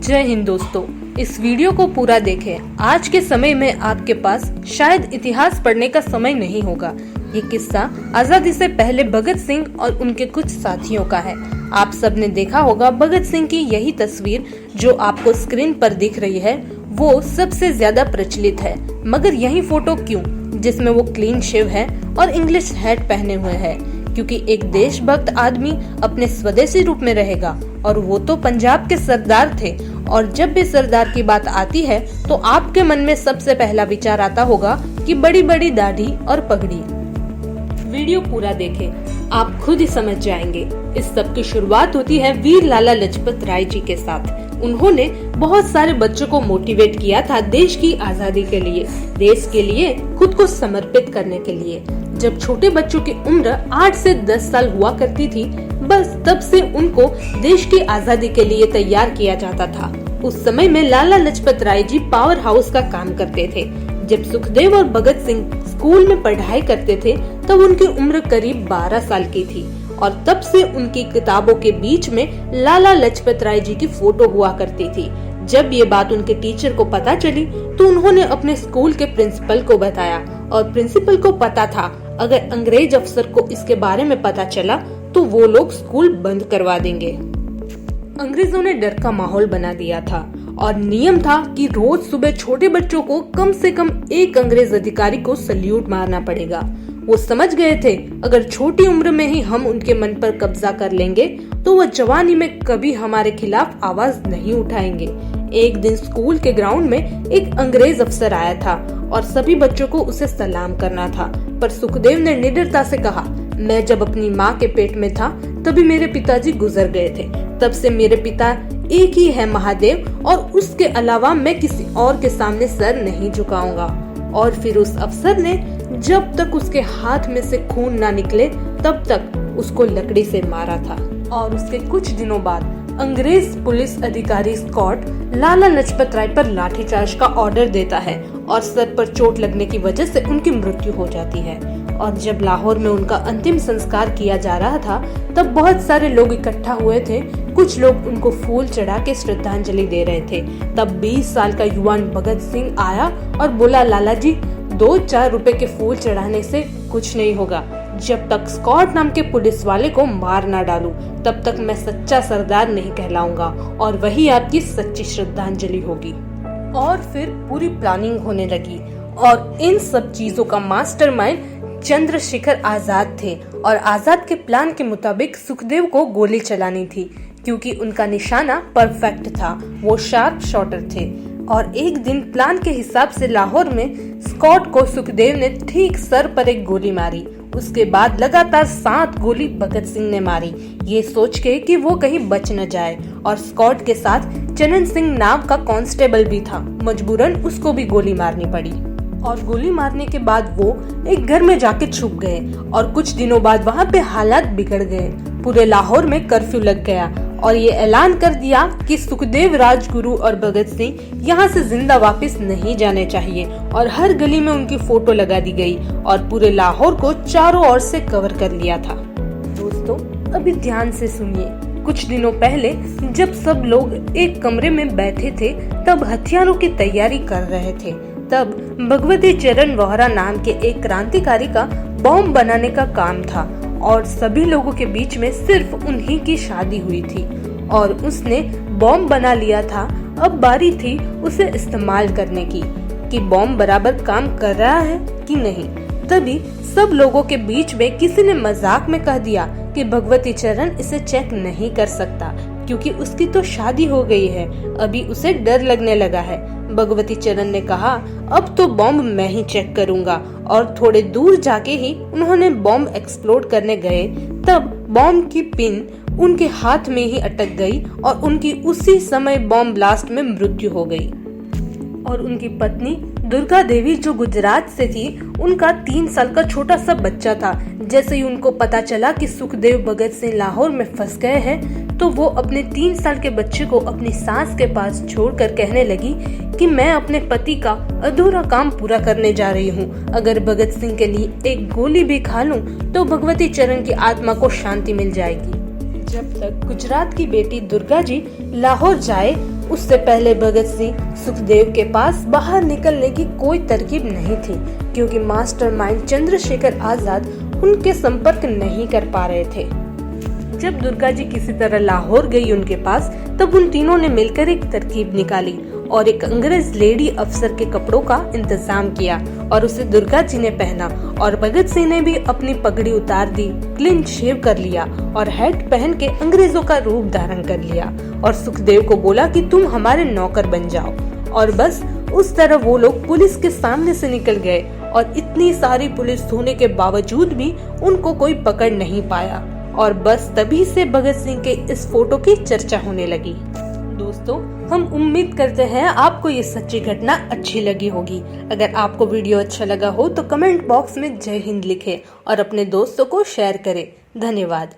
जय हिंद दोस्तों, इस वीडियो को पूरा देखें। आज के समय में आपके पास शायद इतिहास पढ़ने का समय नहीं होगा। ये किस्सा आजादी से पहले भगत सिंह और उनके कुछ साथियों का है। आप सबने देखा होगा भगत सिंह की यही तस्वीर जो आपको स्क्रीन पर दिख रही है, वो सबसे ज्यादा प्रचलित है। मगर यही फोटो क्यों, जिसमें वो क्लीन शेव है और इंग्लिश हैट पहने हुए है? क्योंकि एक देशभक्त आदमी अपने स्वदेशी रूप में रहेगा, और वो तो पंजाब के सरदार थे। और जब भी सरदार की बात आती है तो आपके मन में सबसे पहला विचार आता होगा कि बड़ी बड़ी दाढ़ी और पगड़ी। वीडियो पूरा देखें, आप खुद ही समझ जाएंगे। इस सब की शुरुआत होती है वीर लाला लाजपत राय जी के साथ। उन्होंने बहुत सारे बच्चों को मोटिवेट किया था देश की आजादी के लिए, देश के लिए खुद को समर्पित करने के लिए। जब छोटे बच्चों की उम्र 8 से 10 साल हुआ करती थी, बस तब से उनको देश की आजादी के लिए तैयार किया जाता था। उस समय में लाला लाजपत राय जी पावर हाउस का काम करते थे। जब सुखदेव और भगत सिंह स्कूल में पढ़ाई करते थे तब उनकी उम्र करीब 12 साल की थी, और तब से उनकी किताबों के बीच में लाला लाजपत राय जी की फोटो हुआ करती थी। जब ये बात उनके टीचर को पता चली तो उन्होंने अपने स्कूल के प्रिंसिपल को बताया, और प्रिंसिपल को पता था अगर अंग्रेज अफसर को इसके बारे में पता चला तो वो लोग स्कूल बंद करवा देंगे। अंग्रेजों ने डर का माहौल बना दिया था, और नियम था कि रोज सुबह छोटे बच्चों को कम से कम एक अंग्रेज अधिकारी को सल्यूट मारना पड़ेगा। वो समझ गए थे अगर छोटी उम्र में ही हम उनके मन पर कब्जा कर लेंगे तो वो जवानी में कभी हमारे खिलाफ आवाज नहीं उठाएंगे। एक दिन स्कूल के ग्राउंड में एक अंग्रेज अफसर आया था और सभी बच्चों को उसे सलाम करना था, पर सुखदेव ने निडरता से कहा, मैं जब अपनी माँ के पेट में था तभी मेरे पिताजी गुजर गए थे। तब से मेरे पिता एक ही है महादेव, और उसके अलावा मैं किसी और के सामने सर नहीं झुकाऊंगा। और फिर उस अफसर ने जब तक उसके हाथ में से खून ना निकले तब तक उसको लकड़ी से मारा था। और उसके कुछ दिनों बाद अंग्रेज पुलिस अधिकारी स्कॉट लाला लाजपत राय पर लाठीचार्ज का ऑर्डर देता है, और सर पर चोट लगने की वजह से उनकी मृत्यु हो जाती है। और जब लाहौर में उनका अंतिम संस्कार किया जा रहा था तब बहुत सारे लोग इकट्ठा हुए थे। कुछ लोग उनको फूल चढ़ा के श्रद्धांजलि दे रहे थे। तब 20 साल का युवान भगत सिंह आया और बोला, लाला जी 2-4 रुपए के फूल चढ़ाने से कुछ नहीं होगा। जब तक स्कॉट नाम के पुलिस वाले को मार ना डालूं, तब तक मैं सच्चा सरदार नहीं कहलाऊंगा, और वही आपकी सच्ची श्रद्धांजलि होगी। और फिर पूरी प्लानिंग होने लगी, और इन सब चीजों का मास्टरमाइंड चंद्रशेखर आजाद थे। और आजाद के प्लान के मुताबिक सुखदेव को गोली चलानी थी, क्योंकि उनका निशाना परफेक्ट था, वो शार्प शॉटर थे। और एक दिन प्लान के हिसाब से लाहौर में स्कॉट को सुखदेव ने ठीक सर पर एक गोली मारी। उसके बाद लगातार 7 गोली भगत सिंह ने मारी, ये सोच के कि वो कहीं बच न जाए। और स्कॉट के साथ चरण सिंह नाम का कांस्टेबल भी था, मजबूरन उसको भी गोली मारनी पड़ी। और गोली मारने के बाद वो एक घर में जाके छुप गए, और कुछ दिनों बाद वहाँ पे हालात बिगड़ गए। पूरे लाहौर में कर्फ्यू लग गया, और ये ऐलान कर दिया कि सुखदेव, राजगुरु और भगत सिंह यहाँ से जिंदा वापस नहीं जाने चाहिए। और हर गली में उनकी फोटो लगा दी गई, और पूरे लाहौर को चारों ओर से कवर कर लिया था। दोस्तों, अभी ध्यान से सुनिए। कुछ दिनों पहले जब सब लोग एक कमरे में बैठे थे तब हथियारों की तैयारी कर रहे थे। तब भगवती चरण वोहरा नाम के एक क्रांतिकारी का बॉम्ब बनाने का काम था, और सभी लोगों के बीच में सिर्फ उन्हीं की शादी हुई थी, और उसने बॉम्ब बना लिया था। अब बारी थी उसे इस्तेमाल करने की, कि बॉम्ब बराबर काम कर रहा है कि नहीं। तभी सब लोगों के बीच में किसी ने मजाक में कह दिया कि भगवती चरण इसे चेक नहीं कर सकता, क्योंकि उसकी तो शादी हो गई है, अभी उसे डर लगने लगा है। भगवती चरण ने कहा, अब तो बॉम्ब मैं ही चेक करूंगा। और थोड़े दूर जाके ही उन्होंने बॉम्ब एक्सप्लोड करने गए, तब बॉम्ब की पिन उनके हाथ में ही अटक गई, और उनकी उसी समय बॉम्ब ब्लास्ट में मृत्यु हो गई। और उनकी पत्नी दुर्गा देवी जो गुजरात से थी, उनका 3 साल का छोटा सा बच्चा था। जैसे ही उनको पता चला कि सुखदेव भगत सिंह लाहौर में फंस गए हैं, तो वो अपने 3 साल के बच्चे को अपनी सास के पास छोड़कर कहने लगी कि मैं अपने पति का अधूरा काम पूरा करने जा रही हूँ। अगर भगत सिंह के लिए एक गोली भी खा लूँ तो भगवती चरण की आत्मा को शांति मिल जाएगी। जब तक गुजरात की बेटी दुर्गा जी लाहौर जाए उससे पहले भगत सिंह सुखदेव के पास बाहर निकलने की कोई तरकीब नहीं थी, क्योंकि मास्टरमाइंड चंद्रशेखर आजाद उनके संपर्क नहीं कर पा रहे थे। जब दुर्गा जी किसी तरह लाहौर गई उनके पास, तब उन तीनों ने मिलकर एक तरकीब निकाली और एक अंग्रेज लेडी अफसर के कपड़ों का इंतजाम किया और उसे दुर्गा जी ने पहना, और भगत सिंह ने भी अपनी पगड़ी उतार दी, क्लीन शेव कर लिया और हैट पहन के अंग्रेजों का रूप धारण कर लिया और सुखदेव को बोला कि तुम हमारे नौकर बन जाओ। और बस उस तरह वो लोग पुलिस के सामने से निकल गए और इतनी सारी पुलिस होने के बावजूद भी उनको कोई पकड़ नहीं पाया। और बस तभी से भगत सिंह के इस फोटो की चर्चा होने लगी। दोस्तों, हम उम्मीद करते हैं आपको ये सच्ची घटना अच्छी लगी होगी। अगर आपको वीडियो अच्छा लगा हो तो कमेंट बॉक्स में जय हिंद लिखें और अपने दोस्तों को शेयर करें। धन्यवाद।